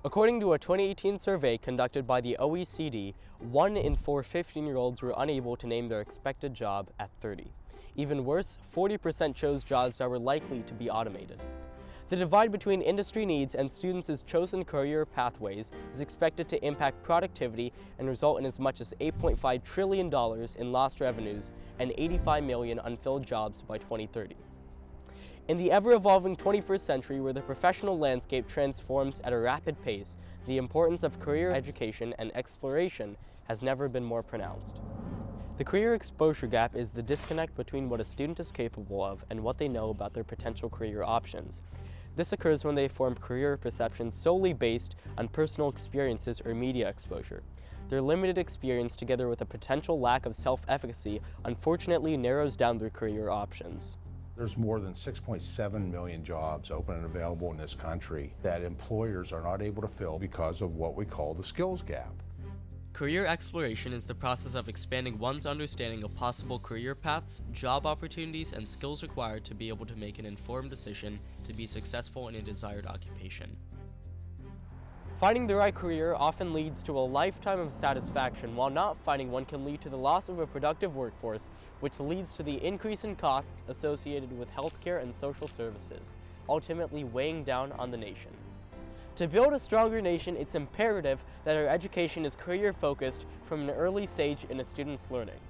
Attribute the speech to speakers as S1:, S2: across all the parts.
S1: According to a 2018 survey conducted by the OECD, 1 in 4 15-year-olds were unable to name their expected job at 30. Even worse, 40% chose jobs that were likely to be automated. The divide between industry needs and students' chosen career pathways is expected to impact productivity and result in as much as $8.5 trillion in lost revenues and 85 million unfilled jobs by 2030. In the ever-evolving 21st century, where the professional landscape transforms at a rapid pace, the importance of career education and exploration has never been more pronounced. The career exposure gap is the disconnect between what a student is capable of and what they know about their potential career options. This occurs when they form career perceptions solely based on personal experiences or media exposure. Their limited experience, together with a potential lack of self-efficacy, unfortunately narrows down their career options.
S2: There's more than 6.7 million jobs open and available in this country that employers are not able to fill because of what we call the skills gap.
S1: Career exploration is the process of expanding one's understanding of possible career paths, job opportunities, and skills required to be able to make an informed decision to be successful in a desired occupation. Finding the right career often leads to a lifetime of satisfaction, while not finding one can lead to the loss of a productive workforce, which leads to the increase in costs associated with healthcare and social services, ultimately weighing down on the nation. To build a stronger nation, it's imperative that our education is career-focused from an early stage in a student's learning.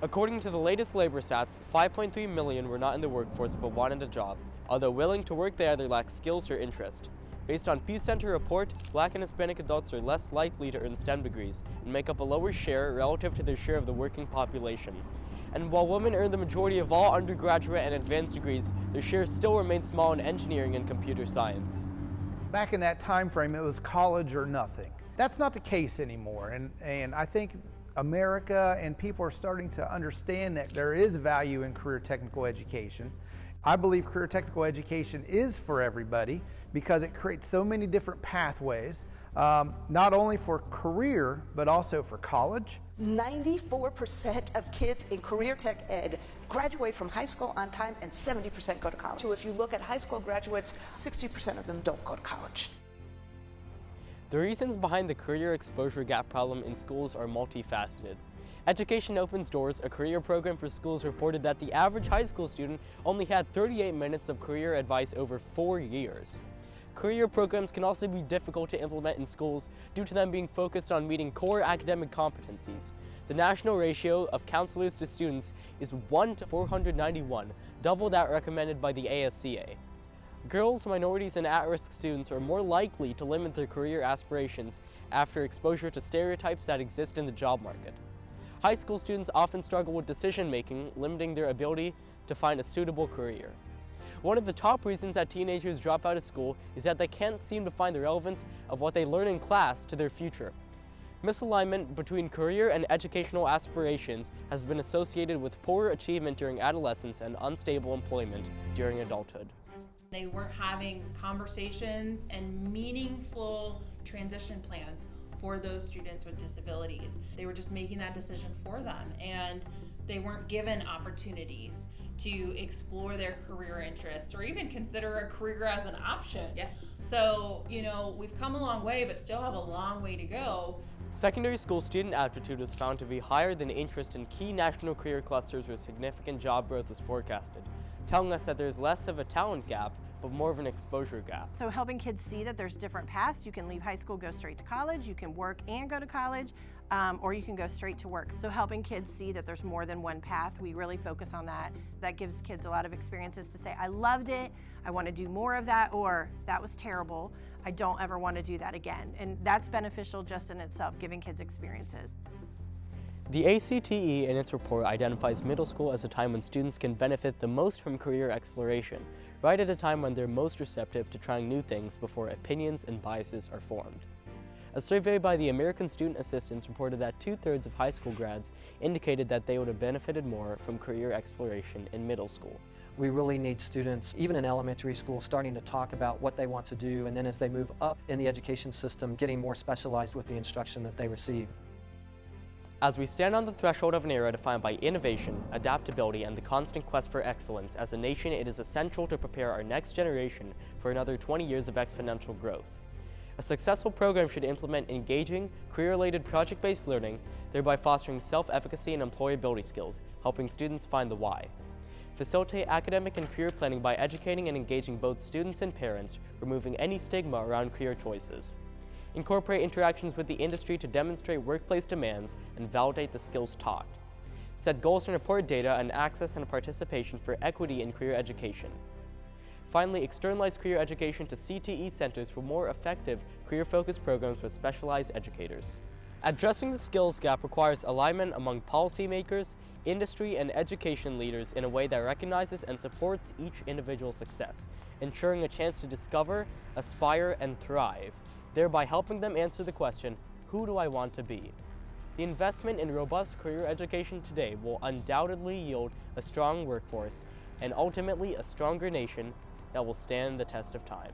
S1: According to the latest labor stats, 5.3 million were not in the workforce but wanted a job. Although willing to work, they either lack skills or interest. Based on Pew Center report, Black and Hispanic adults are less likely to earn STEM degrees and make up a lower share relative to their share of the working population. And while women earn the majority of all undergraduate and advanced degrees, their share still remains small in engineering and computer science.
S3: Back in that time frame, it was college or nothing. That's not the case anymore, and I think America and people are starting to understand that there is value in career technical education. I believe career technical education is for everybody because it creates so many different pathways, not only for career, but also for college.
S4: 94% of kids in career tech ed graduate from high school on time and 70% go to college. So if you look at high school graduates, 60% of them don't go to college.
S1: The reasons behind the career exposure gap problem in schools are multifaceted. Education Opens Doors, a career program for schools, reported that the average high school student only had 38 minutes of career advice over 4 years. Career programs can also be difficult to implement in schools due to them being focused on meeting core academic competencies. The national ratio of counselors to students is 1 to 491, double that recommended by the ASCA. Girls, minorities, and at-risk students are more likely to limit their career aspirations after exposure to stereotypes that exist in the job market. High school students often struggle with decision-making, limiting their ability to find a suitable career. One of the top reasons that teenagers drop out of school is that they can't seem to find the relevance of what they learn in class to their future. Misalignment between career and educational aspirations has been associated with poor achievement during adolescence and unstable employment during adulthood.
S5: They weren't having conversations and meaningful transition plans for those students with disabilities. They were just making that decision for them, and they weren't given opportunities to explore their career interests or even consider a career as an option.
S6: Yeah.
S5: So, we've come a long way, but still have a long way to go.
S1: Secondary school student aptitude was found to be higher than interest in key national career clusters where significant job growth is forecasted, telling us that there's less of a talent gap, but more of an exposure gap.
S7: So helping kids see that there's different paths. You can leave high school, go straight to college, you can work and go to college, or you can go straight to work. So helping kids see that there's more than one path, we really focus on that. That gives kids a lot of experiences to say, I loved it, I want to do more of that, or that was terrible, I don't ever want to do that again. And that's beneficial just in itself, giving kids experiences.
S1: The ACTE in its report identifies middle school as a time when students can benefit the most from career exploration, right at a time when they're most receptive to trying new things before opinions and biases are formed. A survey by the American Student Assistance reported that 2/3 of high school grads indicated that they would have benefited more from career exploration in middle school.
S6: We really need students, even in elementary school, starting to talk about what they want to do, and then as they move up in the education system, getting more specialized with the instruction that they receive.
S1: As we stand on the threshold of an era defined by innovation, adaptability, and the constant quest for excellence, as a nation, it is essential to prepare our next generation for another 20 years of exponential growth. A successful program should implement engaging, career-related project-based learning, thereby fostering self-efficacy and employability skills, helping students find the why. Facilitate academic and career planning by educating and engaging both students and parents, removing any stigma around career choices. Incorporate interactions with the industry to demonstrate workplace demands and validate the skills taught. Set goals and report data on access and participation for equity in career education. Finally, externalize career education to CTE centers for more effective career-focused programs with specialized educators. Addressing the skills gap requires alignment among policymakers, industry, and education leaders in a way that recognizes and supports each individual's success, ensuring a chance to discover, aspire, and thrive, thereby helping them answer the question, who do I want to be? The investment in robust career education today will undoubtedly yield a strong workforce and ultimately a stronger nation that will stand the test of time.